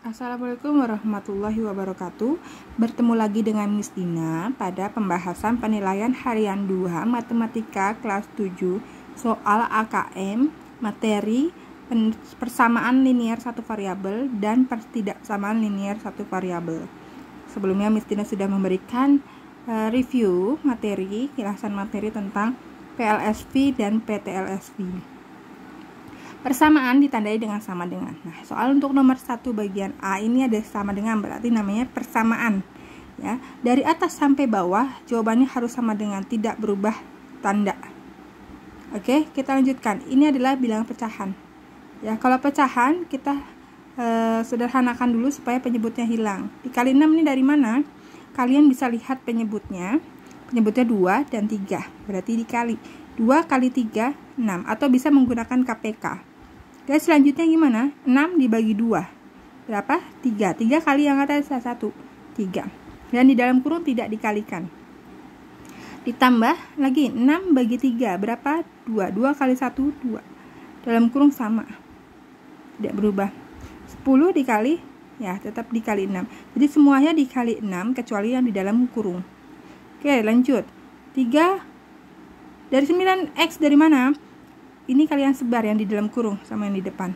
Assalamualaikum warahmatullahi wabarakatuh. Bertemu lagi dengan Miss Dina pada pembahasan penilaian harian 2 Matematika kelas 7 soal AKM materi persamaan linier satu variabel dan pertidaksamaan linier satu variabel. Sebelumnya Miss Dina sudah memberikan review materi, kilasan materi tentang PLSV dan PTLSV. Persamaan ditandai dengan sama dengan. Nah, soal untuk nomor 1 bagian A ini ada sama dengan, berarti namanya persamaan. Ya, dari atas sampai bawah jawabannya harus sama dengan, tidak berubah tanda. Oke, kita lanjutkan. Ini adalah bilangan pecahan. Ya, kalau pecahan kita sederhanakan dulu supaya penyebutnya hilang. Dikali 6 ini dari mana? Kalian bisa lihat penyebutnya. Penyebutnya 2 dan 3. Berarti dikali 2 kali 3 6, atau bisa menggunakan KPK. Dan selanjutnya gimana? 6 dibagi 2. Berapa? 3. 3 kali yang atas 1. 3. Dan di dalam kurung tidak dikalikan. Ditambah lagi 6 bagi 3. Berapa? 2. 2 kali 1, 2. Dalam kurung sama. Tidak berubah. 10 dikali, ya tetap dikali 6. Jadi semuanya dikali 6 kecuali yang di dalam kurung. Oke, lanjut. 3 dari 9x dari mana? Ini kalian sebar yang di dalam kurung sama yang di depan.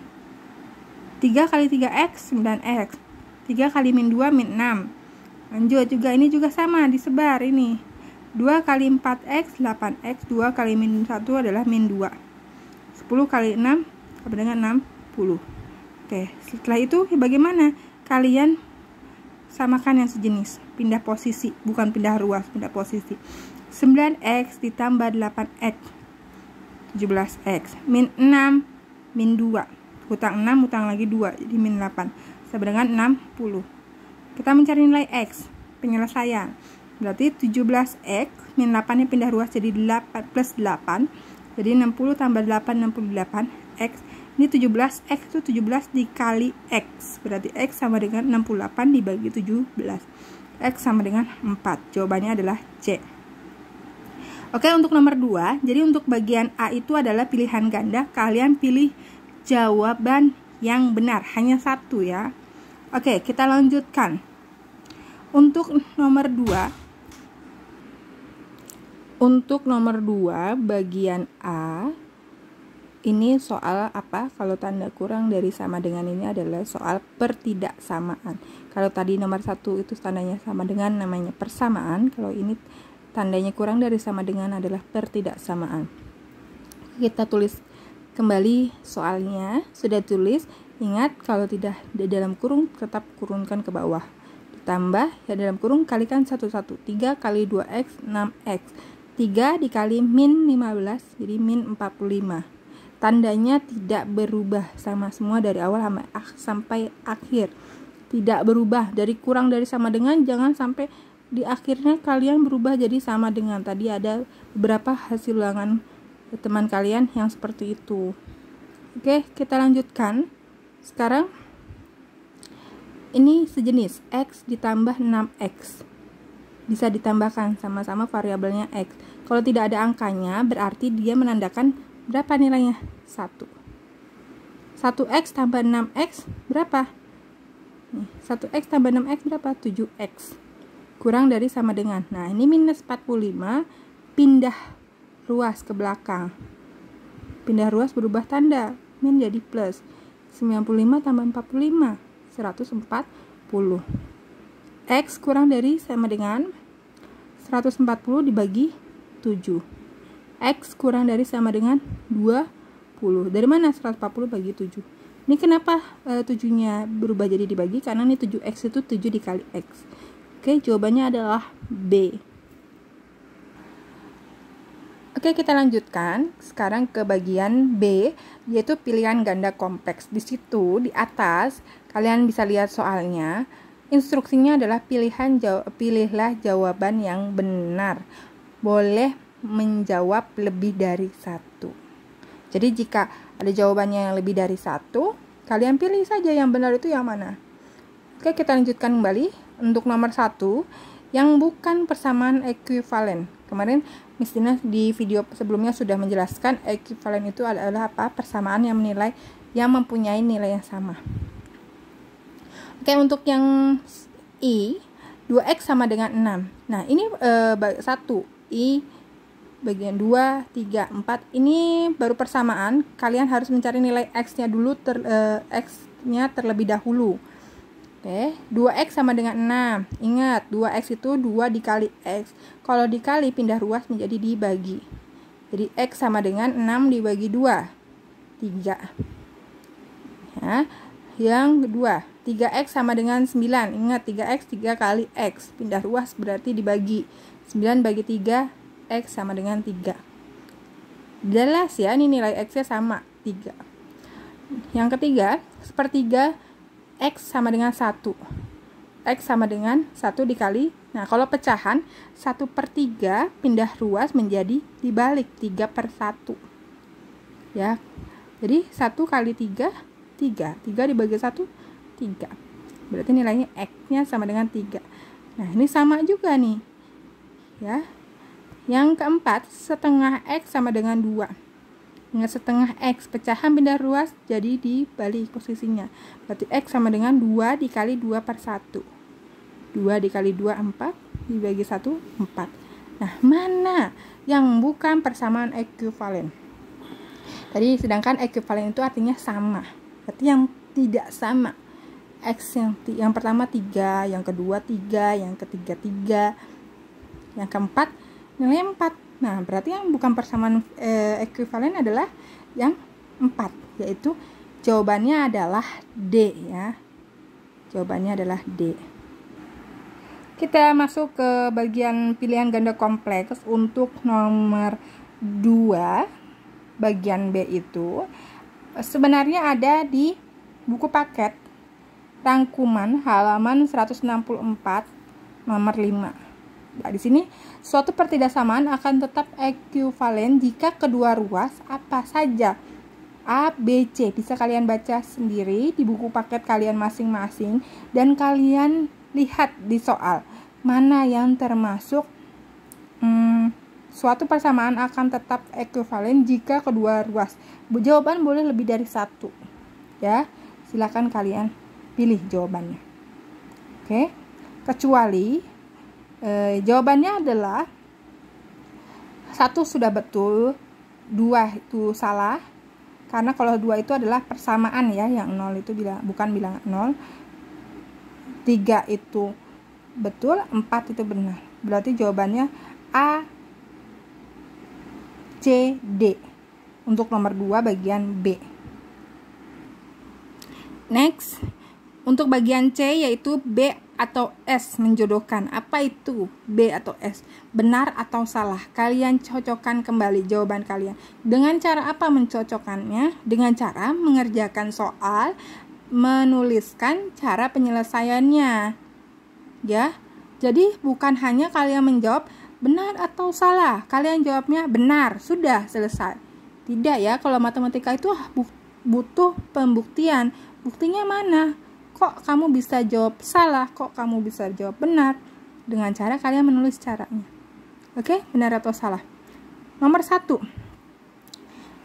3 kali 3x 9x. 3 kali min 2 min 6. Lanjut juga, ini juga sama disebar ini. 2 kali 4x 8x. 2 kali min 1 adalah min 2. 10 kali 6 sama dengan 60. Oke, setelah itu bagaimana? Kalian samakan yang sejenis, pindah posisi, bukan pindah ruas, pindah posisi. 9x ditambah 8x 17x min 6 min 2, hutang 6 hutang lagi 2, jadi min 8 sama dengan 60. Kita mencari nilai x, penyelesaian. Berarti 17x min 8 nya pindah ruas jadi 8 plus 8, jadi 60 tambah 8 68 x. Ini 17x itu 17 dikali x, berarti x sama dengan 68 dibagi 17, x sama dengan 4. Jawabannya adalah C. Oke, untuk nomor 2, jadi untuk bagian A itu adalah pilihan ganda. Kalian pilih jawaban yang benar, hanya satu ya. Oke, kita lanjutkan. Untuk nomor 2 bagian A, ini soal apa? Kalau tanda kurang dari sama dengan ini adalah soal pertidaksamaan. Kalau tadi nomor 1 itu tandanya sama dengan, namanya persamaan. Kalau ini tandanya kurang dari sama dengan adalah pertidaksamaan. Kita tulis kembali soalnya. Sudah tulis, ingat kalau tidak di dalam kurung tetap kurungkan ke bawah. Ditambah ya dalam kurung kalikan 1 1. 3 kali 2x 6x. 3 dikali min 15 jadi min 45. Tandanya tidak berubah, sama semua dari awal sampai akhir. Tidak berubah, dari kurang dari sama dengan, jangan sampai di akhirnya kalian berubah jadi sama dengan. Tadi ada beberapa hasil ulangan teman kalian yang seperti itu. Oke, kita lanjutkan. Sekarang ini sejenis, x ditambah 6x. Bisa ditambahkan, sama-sama variabelnya x. Kalau tidak ada angkanya berarti dia menandakan berapa nilainya? 1. 1x tambah 6x berapa? 1x tambah 6x berapa? 7x. Kurang dari sama dengan. Nah, ini minus 45, pindah ruas ke belakang. Pindah ruas berubah tanda, min jadi plus. 95 tambah 45, 140. X kurang dari sama dengan 140 dibagi 7. X kurang dari sama dengan 20. Dari mana 140 bagi 7? Ini kenapa 7-nya berubah jadi dibagi? Karena ini 7x itu 7 dikali x. Oke, jawabannya adalah B. Oke, kita lanjutkan sekarang ke bagian B, yaitu pilihan ganda kompleks. Di situ di atas kalian bisa lihat soalnya. Instruksinya adalah pilihlah jawaban yang benar. Boleh menjawab lebih dari 1. Jadi jika ada jawabannya yang lebih dari 1, kalian pilih saja yang benar itu yang mana. Oke, kita lanjutkan kembali. Untuk nomor 1 yang bukan persamaan ekuivalen. Kemarin Miss Dina di video sebelumnya sudah menjelaskan ekuivalen itu adalah apa? Persamaan yang mempunyai nilai yang sama. Oke, untuk yang I, 2X sama dengan 6. Nah, ini 1. I bagian 2, 3, 4. Ini baru persamaan. Kalian harus mencari nilai X-nya dulu, X-nya terlebih dahulu. Oke, 2X sama dengan 6. Ingat, 2X itu 2 dikali X. Kalau dikali pindah ruas menjadi dibagi. Jadi X sama dengan 6 dibagi 2. 3. Ya. Yang kedua, 3X sama dengan 9. Ingat, 3X 3 kali X. Pindah ruas berarti dibagi. 9 bagi 3, X sama dengan 3. Jelas ya, ini nilai X-nya sama, 3. Yang ketiga, sepertiga X sama dengan 1. X sama dengan 1 dikali. Nah, kalau pecahan, 1/3 pindah ruas menjadi dibalik, 3/1. Ya, jadi 1 kali 3, 3. 3 dibagi 1, 3. Berarti nilainya X-nya sama dengan 3. Nah, ini sama juga nih. Ya. Yang keempat, setengah X sama dengan 2. Ingat, setengah X, pecahan pindah ruas jadi dibalik posisinya. Berarti X sama dengan 2 dikali 2/1. 2 dikali 2, 4. Dibagi 1, 4. Nah, mana yang bukan persamaan ekuivalen? Tadi sedangkan ekuivalen itu artinya sama. Berarti yang tidak sama, X yang pertama 3, yang kedua 3, yang ketiga 3, yang keempat nilai 4. Nah, berarti yang bukan persamaan ekuivalen adalah yang 4, yaitu jawabannya adalah D ya. Jawabannya adalah D. Kita masuk ke bagian pilihan ganda kompleks untuk nomor 2. Bagian B itu sebenarnya ada di buku paket rangkuman halaman 164 nomor 5. Nah, di sini suatu pertidaksamaan akan tetap ekuivalen jika kedua ruas apa saja A, B, C. Bisa kalian baca sendiri di buku paket kalian masing-masing dan kalian lihat di soal mana yang termasuk suatu persamaan akan tetap ekuivalen jika kedua ruas. Jawaban boleh lebih dari 1. Ya, silakan kalian pilih jawabannya. Oke, kecuali jawabannya adalah 1 sudah betul, 2 itu salah. Karena kalau 2 itu adalah persamaan ya, yang 0 itu bukan bilangan 0. 3 itu betul, 4 itu benar. Berarti jawabannya A, C, D untuk nomor 2 bagian B. Next, untuk bagian C yaitu B atau S menjodohkan. Apa itu B atau S? Benar atau salah? Kalian cocokkan kembali jawaban kalian. Dengan cara apa mencocokkannya? Dengan cara mengerjakan soal, menuliskan cara penyelesaiannya. Ya. Jadi bukan hanya kalian menjawab benar atau salah, kalian jawabnya benar, sudah selesai. Tidak ya, kalau matematika itu butuh pembuktian. Buktinya mana? Kok kamu bisa jawab salah? Kok kamu bisa jawab benar? Dengan cara kalian menulis caranya. Oke, benar atau salah? Nomor 1.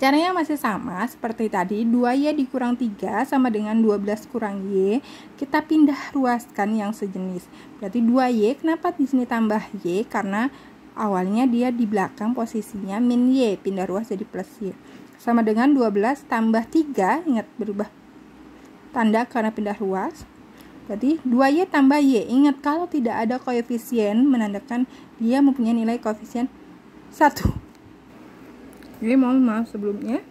Caranya masih sama seperti tadi, 2Y dikurang 3 sama dengan 12 kurang Y. Kita pindah ruaskan yang sejenis. Berarti 2Y, kenapa di sini tambah Y? Karena awalnya dia di belakang posisinya min Y, pindah ruas jadi plus Y. Sama dengan 12 tambah 3, ingat berubah tanda karena pindah ruas. Berarti 2Y tambah Y. Ingat kalau tidak ada koefisien menandakan dia mempunyai nilai koefisien 1. Jadi mohon maaf sebelumnya.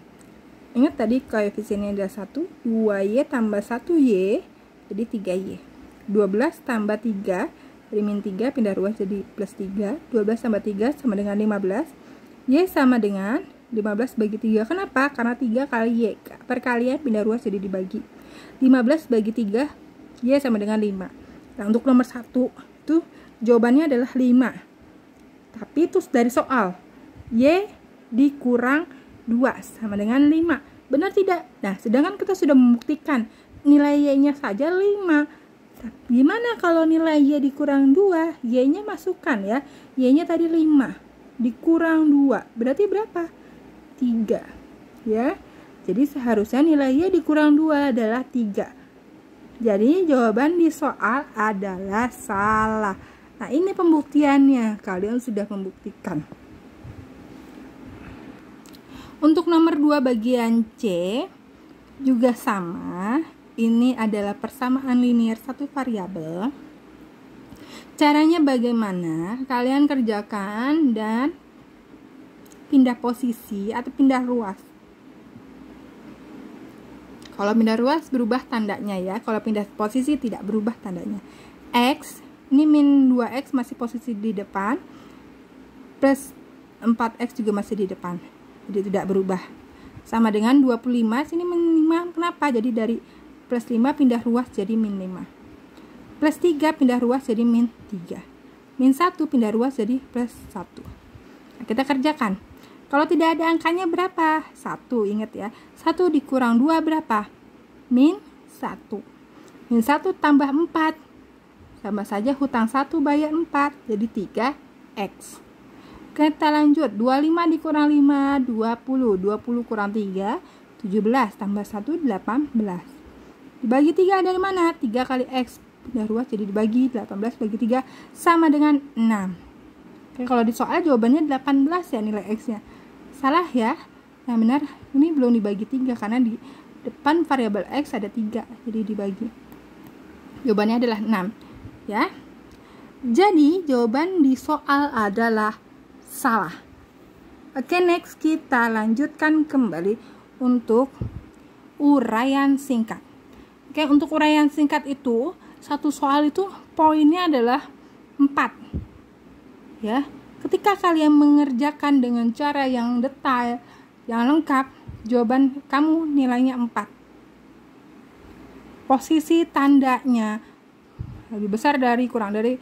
Ingat tadi koefisiennya ada 1, 2Y tambah 1Y jadi 3Y. 12 tambah 3 dari min 3 pindah ruas jadi plus 3. 12 tambah 3 sama dengan 15. Y sama dengan 15 bagi 3. Kenapa? Karena 3 kali Y. Perkalian pindah ruas jadi dibagi. 15 bagi 3, Y sama dengan 5. Nah, untuk nomor 1 itu jawabannya adalah 5. Tapi itu dari soal. Y dikurang 2 sama dengan 5. Benar tidak? Nah, sedangkan kita sudah membuktikan nilai Y-nya saja 5. Gimana kalau nilai Y dikurang 2? Y-nya masukkan ya. Y-nya tadi 5. Dikurang 2. Berarti berapa? 3. Ya. Jadi seharusnya nilai Y dikurang 2 adalah 3. Jadi jawaban di soal adalah salah. Nah, ini pembuktiannya. Kalian sudah membuktikan. Untuk nomor 2 bagian C juga sama. Ini adalah persamaan linear satu variabel. Caranya bagaimana? Kalian kerjakan dan pindah posisi atau pindah ruas. Kalau pindah ruas berubah tandanya ya. Kalau pindah posisi tidak berubah tandanya. X, ini min 2X masih posisi di depan. Plus 4X juga masih di depan. Jadi tidak berubah. Sama dengan 25, sini min 5. Kenapa? Jadi dari plus 5 pindah ruas jadi min 5. Plus 3 pindah ruas jadi min 3. Min 1 pindah ruas jadi plus 1. Nah, kita kerjakan. Kalau tidak ada angkanya berapa? 1, ingat ya. 1 dikurang 2 berapa? Min 1. Min 1 tambah 4. Sama saja hutang 1 bayar 4. Jadi 3X. Kita lanjut. 25 dikurang 5, 20. 20 kurang 3, 17. Tambah 1, 18. Dibagi 3 dari mana? 3 kali X. Pindah ruas jadi dibagi 18 bagi 3 sama dengan 6. Oke, kalau di soal jawabannya 18 ya nilai X-nya. Salah ya. Yang benar ini belum dibagi 3 karena di depan variabel X ada 3. Jadi dibagi. Jawabannya adalah 6. Ya. Jadi jawaban di soal adalah salah. Oke, next kita lanjutkan kembali untuk uraian singkat. Oke, untuk uraian singkat itu satu soal itu poinnya adalah 4. Ya. Ketika kalian mengerjakan dengan cara yang detail, yang lengkap, jawaban kamu nilainya 4. Posisi tandanya lebih besar dari, kurang dari,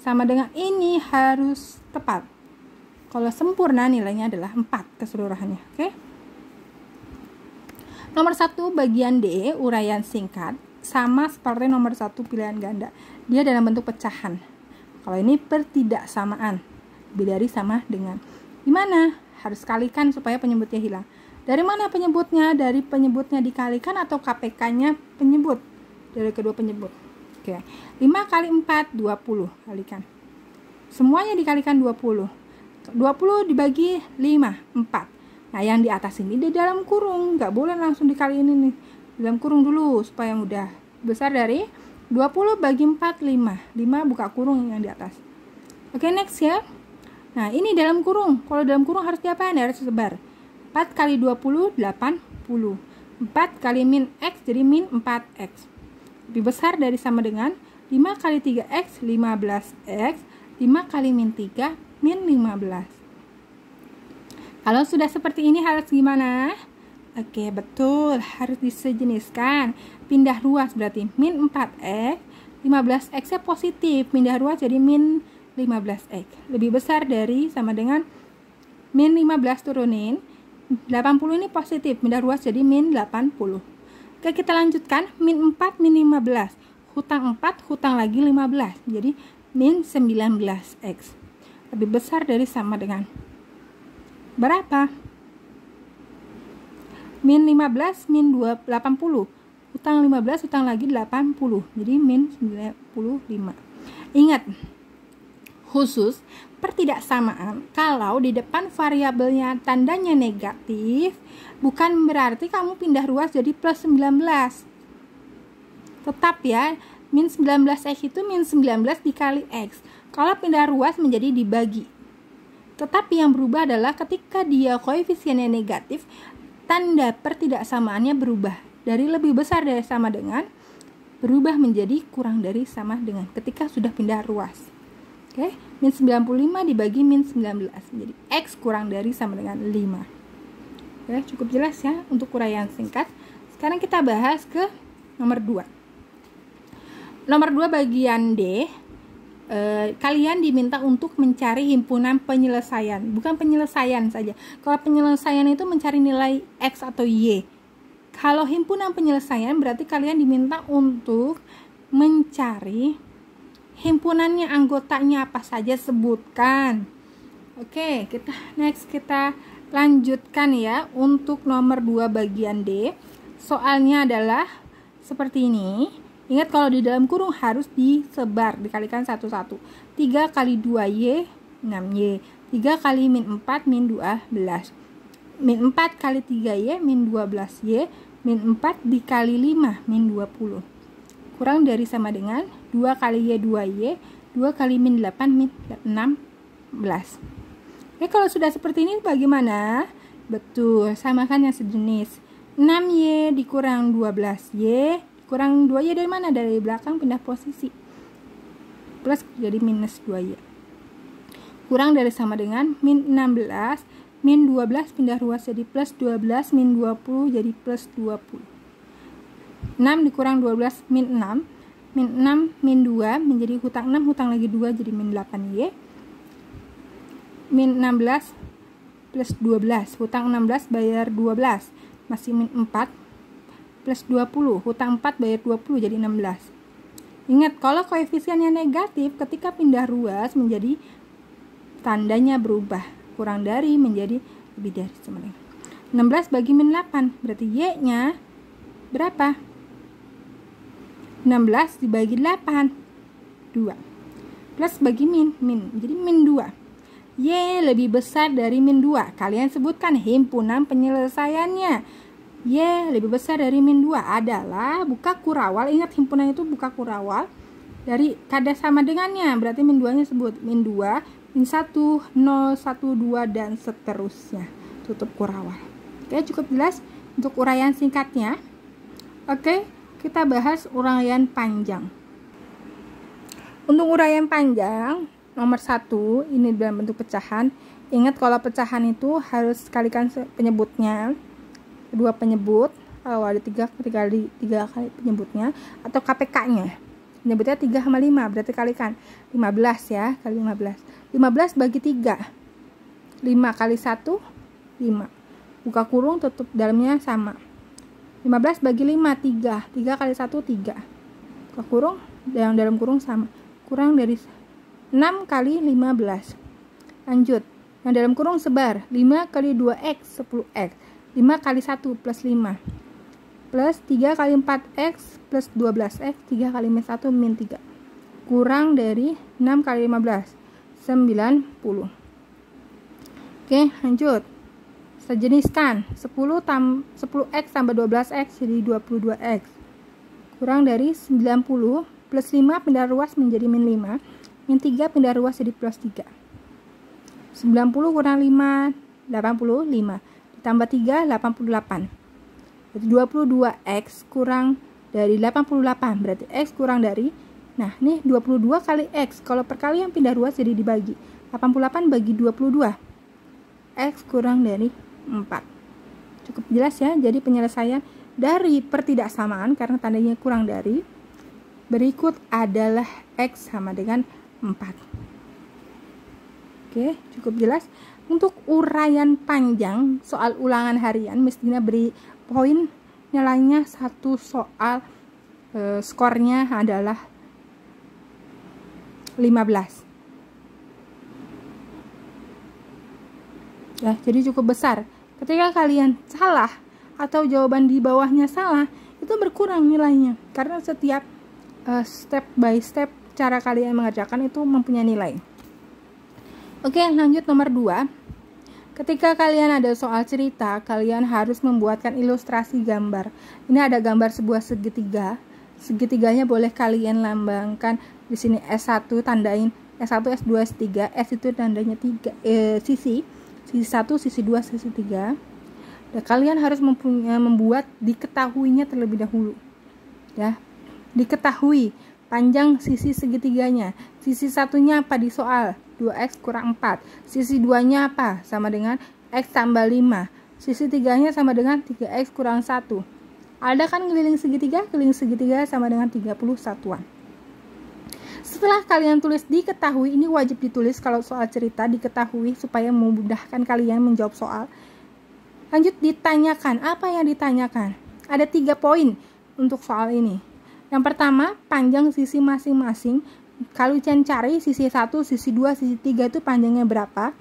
sama dengan ini harus tepat. Kalau sempurna nilainya adalah 4 keseluruhannya. Oke? Nomor 1 bagian D, uraian singkat, sama seperti nomor 1 pilihan ganda. Dia dalam bentuk pecahan. Kalau ini pertidaksamaan. Lebih dari sama dengan. Gimana? Harus kalikan supaya penyebutnya hilang. Dari mana penyebutnya? Dari penyebutnya dikalikan atau KPK-nya penyebut? Dari kedua penyebut. Oke. 5 kali 4, 20. Kalikan. Semuanya dikalikan 20. 20 dibagi 5, 4. Nah, yang di atas ini di dalam kurung. Nggak boleh langsung dikali ini nih. Dalam kurung dulu supaya mudah. Besar dari 20 bagi 4, 5. 5 buka kurung yang di atas. Oke, next ya. Nah, ini dalam kurung. Kalau dalam kurung harus diapain? Harus sebar. 4 kali 20, 80. 4 kali min X jadi min 4X. Lebih besar dari sama dengan 5 kali 3X, 15X. 5 kali min 3, min 15. Kalau sudah seperti ini harus gimana? Oke, betul. Harus disejeniskan. Pindah ruas berarti min 4X. 15X-nya positif. Pindah ruas jadi min 15X. Lebih besar dari sama dengan min 15 turunin. 80 ini positif. Pindah ruas jadi min 80. Oke, kita lanjutkan. Min 4, min 15. Hutang 4, hutang lagi 15. Jadi min 19X. Lebih besar dari sama dengan berapa? Min 15, min 80. Hutang 15, hutang lagi 80. Jadi min 95. Ingat, khusus pertidaksamaan kalau di depan variabelnya tandanya negatif, bukan berarti kamu pindah ruas jadi plus 19. Tetap ya, min 19X itu min 19 dikali X. Kalau pindah ruas menjadi dibagi. Tetapi yang berubah adalah ketika dia koefisiennya negatif, tanda pertidaksamaannya berubah. Dari lebih besar dari sama dengan, berubah menjadi kurang dari sama dengan ketika sudah pindah ruas. Oke, min 95 dibagi min 19. Jadi X kurang dari sama dengan 5. Oke, cukup jelas ya untuk uraian singkat. Sekarang kita bahas ke nomor 2. Nomor 2 bagian D. Kalian diminta untuk mencari himpunan penyelesaian, bukan penyelesaian saja. Kalau penyelesaian itu mencari nilai X atau Y. Kalau himpunan penyelesaian berarti kalian diminta untuk mencari himpunannya, anggotanya apa saja, sebutkan. Oke, kita lanjutkan ya untuk nomor 2 bagian D. Soalnya adalah seperti ini. Ingat kalau di dalam kurung harus disebar, dikalikan satu-satu. 3 kali 2Y, 6Y. 3 kali min 4, min 12. Min 4 kali 3Y, min 12Y. Min 4 dikali 5, min 20. Kurang dari sama dengan 2 kali Y, 2Y. 2 kali min 8, min 16. Oke, kalau sudah seperti ini bagaimana? Betul, samakan yang sejenis. 6Y dikurang 12Y dikurang 2Y dari mana? Dari belakang pindah posisi. Plus jadi minus 2Y. Kurang dari sama dengan min 16, min 12 pindah ruas jadi plus 12, min 20 jadi plus 20. 6 dikurang 12 min 6, min 6 min 2 menjadi hutang 6, hutang lagi 2 jadi min 8Y. Min 16 plus 12, hutang 16 bayar 12, masih min 4 plus 20, hutang 4 bayar 20 jadi 16. Ingat, kalau koefisiennya negatif, ketika pindah ruas menjadi tandanya berubah, kurang dari menjadi lebih dari sama dengan 16 bagi min 8, berarti Y nya berapa? 16 dibagi 8, 2, plus bagi min, jadi min 2. Y lebih besar dari min 2. Kalian sebutkan himpunan penyelesaiannya. Y lebih besar dari min 2 adalah buka kurawal. Ingat, himpunan itu buka kurawal dari kada sama dengannya. Berarti min 2 nya sebut min 2, min 1, 0, 1, 2 dan seterusnya. Tutup kurawal. Oke, cukup jelas untuk uraian singkatnya. Oke, kita bahas uraian panjang. Untuk uraian panjang nomor 1, ini dalam bentuk pecahan. Ingat, kalau pecahan itu harus kalikan penyebutnya, kedua penyebut, kalau ada 3 kali penyebutnya, atau KPK-nya. Penyebutnya 3 sama 5, berarti kalikan 15 ya, kali 15. 15 bagi 3. 5 kali 1, 5. Buka kurung, tutup dalamnya sama. 15 bagi 5, 3. 3 kali 1, 3. Buka kurung, dalam kurung sama. Kurang dari 6 kali 15. Lanjut. Yang dalam kurung sebar. 5 kali 2X, 10X. 5 kali 1 plus 5. Plus 3 kali 4X plus 12X. 3 kali min 1 min 3. Kurang dari 6 kali 15. 90. Oke, lanjut. Sejeniskan. 10X tambah 12X jadi 22X. Kurang dari 90. Plus 5 pindah ruas menjadi min 5. Min 3 pindah ruas jadi plus 3. 90 kurang 5, 85. Ditambah 3, 88. Berarti 22X kurang dari 88. Berarti X kurang dari, nah nih 22 kali X. Kalau perkalian pindah ruas jadi dibagi. 88 bagi 22. X kurang dari 4. Cukup jelas ya. Jadi penyelesaian dari pertidaksamaan karena tandanya kurang dari. Berikut adalah X sama dengan 4. Oke, cukup jelas. Untuk uraian panjang soal ulangan harian mestinya beri poin nilainya 1 soal, skornya adalah 15. Ya, jadi cukup besar. Ketika kalian salah atau jawaban di bawahnya salah, itu berkurang nilainya karena setiap step by step cara kalian mengerjakan itu mempunyai nilai. Oke, lanjut nomor 2. Ketika kalian ada soal cerita, kalian harus membuatkan ilustrasi gambar. Ini ada gambar sebuah segitiga. Segitiganya boleh kalian lambangkan di sini S1, tandain S1, S2, S3. S itu tandanya 3 sisi 1, sisi 2, sisi 3. Dan kalian harus membuat diketahuinya terlebih dahulu. Ya. Diketahui panjang sisi segitiganya. Sisi satunya apa di soal? 2X kurang 4. Sisi 2-nya apa? Sama dengan X tambah 5. Sisi 3-nya sama dengan 3X kurang 1. Ada kan keliling segitiga? Keliling segitiga sama dengan 30 satuan. Setelah kalian tulis diketahui, ini wajib ditulis kalau soal cerita, diketahui supaya memudahkan kalian menjawab soal. Lanjut ditanyakan. Apa yang ditanyakan? Ada 3 poin untuk soal ini. Yang pertama, panjang sisi masing-masing. Kalau kalian cari sisi 1, sisi 2, sisi 3 itu panjangnya berapa.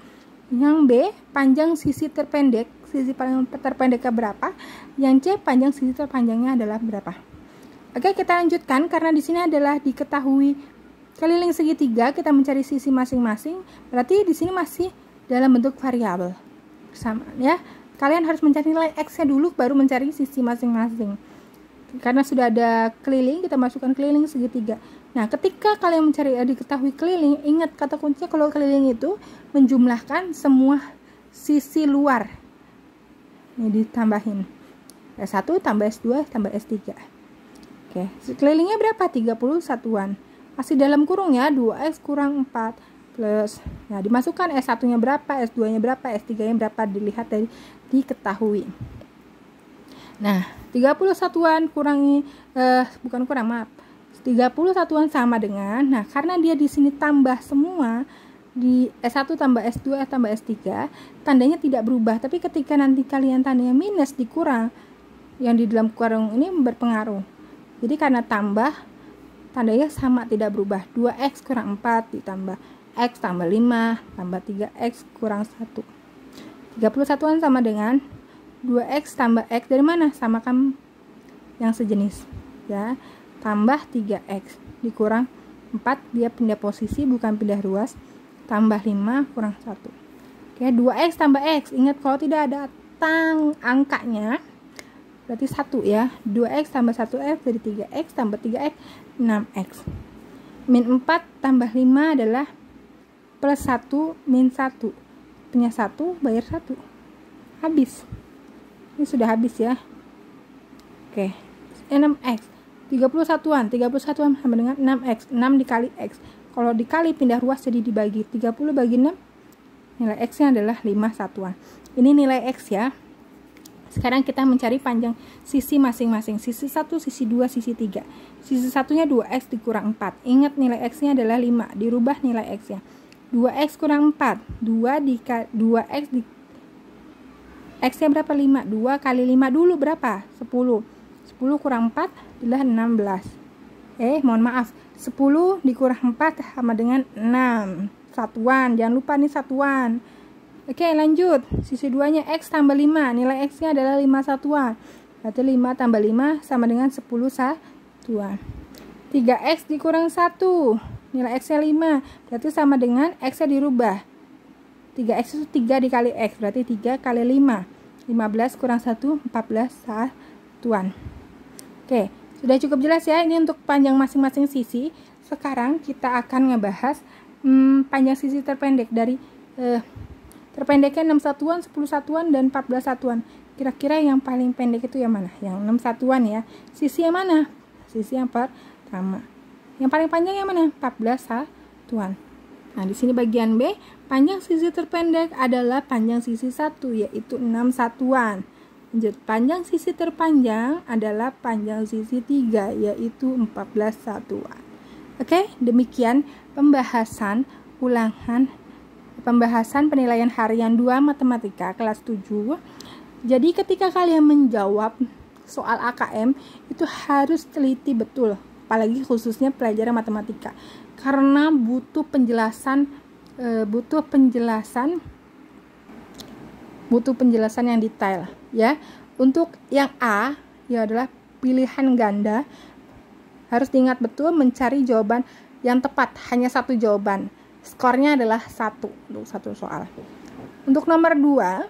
Yang B, panjang sisi terpendek. Sisi paling terpendeknya berapa. Yang C, panjang sisi terpanjangnya adalah berapa. Oke, kita lanjutkan karena di sini adalah diketahui keliling segitiga, kita mencari sisi masing-masing. Berarti di sini masih dalam bentuk variabel. Sama ya. Kalian harus mencari nilai X-nya dulu baru mencari sisi masing-masing. Karena sudah ada keliling, kita masukkan keliling segitiga. Nah, ketika kalian mencari diketahui keliling, ingat kata kuncinya kalau keliling itu menjumlahkan semua sisi luar. Ini ditambahin. S1 tambah S2 tambah S3. Oke, kelilingnya berapa? 31-an. Masih dalam kurung ya, 2X kurang 4 plus. Nah, dimasukkan S1-nya berapa, S2-nya berapa, S3-nya berapa, dilihat dari diketahui. Nah, 31-an kurangi bukan kurang, maaf. 31-an sama dengan, nah karena dia di sini tambah semua, di S1 tambah S2 tambah S3, tandanya tidak berubah. Tapi ketika nanti kalian tandanya minus dikurang, yang di dalam kurung ini berpengaruh. Jadi karena tambah, tandanya sama tidak berubah. 2X kurang 4 ditambah X tambah 5 tambah 3X kurang 1. 31-an sama dengan 2X tambah X dari mana? Samakan yang sejenis ya. Tambah 3X dikurang 4, dia pindah posisi bukan pindah ruas. Tambah 5 kurang 1. Oke, 2X tambah X. Ingat kalau tidak ada angkanya berarti 1 ya. 2X tambah 1X jadi 3X tambah 3X 6X. Min 4 tambah 5 adalah plus 1 min 1. Punya 1 bayar 1. Habis. Ini sudah habis ya. Oke. 6X. 31-an. 31-an sama dengan 6X. 6 dikali X. Kalau dikali pindah ruas jadi dibagi. 30 bagi 6. Nilai X-nya adalah 5 satuan. Ini nilai X ya. Sekarang kita mencari panjang sisi masing-masing. Sisi 1, sisi 2, sisi 3. Sisi satunya 2X dikurang 4. Ingat nilai X-nya adalah 5. Dirubah nilai X-nya. 2X kurang 4. 2X di X-nya berapa? 5. 2 kali 5 dulu berapa? 10. 10 kurang 4 adalah 16. Mohon maaf. 10 dikurang 4 sama dengan 6. Satuan. Jangan lupa nih satuan. Oke, lanjut. Sisi 2-nya X tambah 5. Nilai X-nya adalah 5 satuan. Berarti 5 tambah 5 sama dengan 10 satuan. 3X dikurang 1. Nilai X-nya 5. Berarti sama dengan X-nya dirubah. 3X itu 3 dikali X. Berarti 3 kali 5. 15 kurang 1, 14 satuan. Oke, sudah cukup jelas ya. Ini untuk panjang masing-masing sisi. Sekarang kita akan ngebahas panjang sisi terpendek dari terpendeknya 6 satuan, 10 satuan, dan 14 satuan. Kira-kira yang paling pendek itu yang mana? Yang 6 satuan ya. Sisi yang mana? Sisi yang pertama. Yang paling panjang yang mana? 14 satuan. Nah, di sini bagian B, panjang sisi terpendek adalah panjang sisi 1, yaitu 6 satuan. Lanjut, panjang sisi terpanjang adalah panjang sisi 3, yaitu 14 satuan. Oke, demikian pembahasan penilaian harian 2 matematika kelas 7. Jadi ketika kalian menjawab soal AKM itu harus teliti betul, apalagi khususnya pelajaran matematika, karena butuh penjelasan yang detail ya. Untuk yang A ya adalah pilihan ganda, harus diingat betul mencari jawaban yang tepat, hanya satu jawaban. Skornya adalah 1 untuk satu soal. Untuk nomor 2,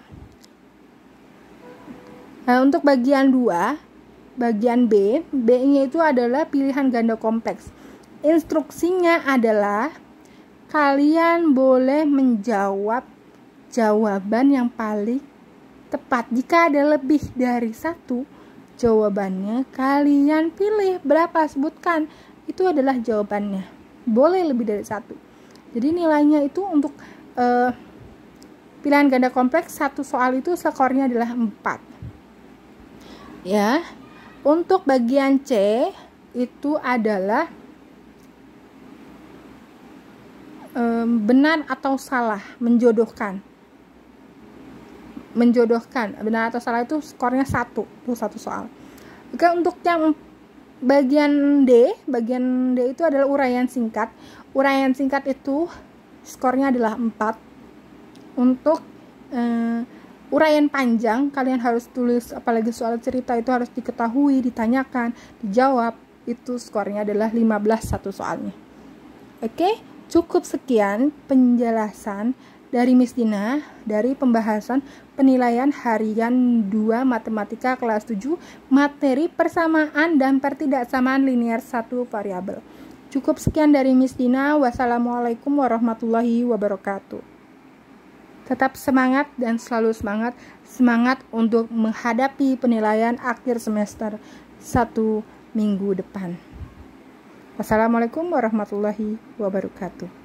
untuk bagian 2, bagian B, B-nya itu adalah pilihan ganda kompleks. Instruksinya adalah kalian boleh menjawab jawaban yang paling tepat. Jika ada lebih dari 1 jawabannya, kalian pilih berapa, sebutkan. Itu adalah jawabannya. Boleh lebih dari 1. Jadi nilainya itu untuk pilihan ganda kompleks satu soal itu skornya adalah 4. Ya. Untuk bagian C itu adalah benar atau salah, menjodohkan. Benar atau salah itu skornya 1 untuk satu soal. Oke, untuk yang bagian D itu adalah uraian singkat. Uraian singkat itu skornya adalah 4. Untuk uraian panjang kalian harus tulis, apalagi soal cerita itu harus diketahui, ditanyakan, dijawab. itu skornya adalah 15 satu soalnya. Oke, cukup sekian penjelasan dari Miss Dina dari pembahasan penilaian harian 2 matematika kelas 7 materi persamaan dan pertidaksamaan linear 1 variabel. Cukup sekian dari Miss Dina. Wassalamualaikum warahmatullahi wabarakatuh. Tetap semangat dan selalu semangat untuk menghadapi penilaian akhir semester 1 minggu depan. Wassalamualaikum warahmatullahi wabarakatuh.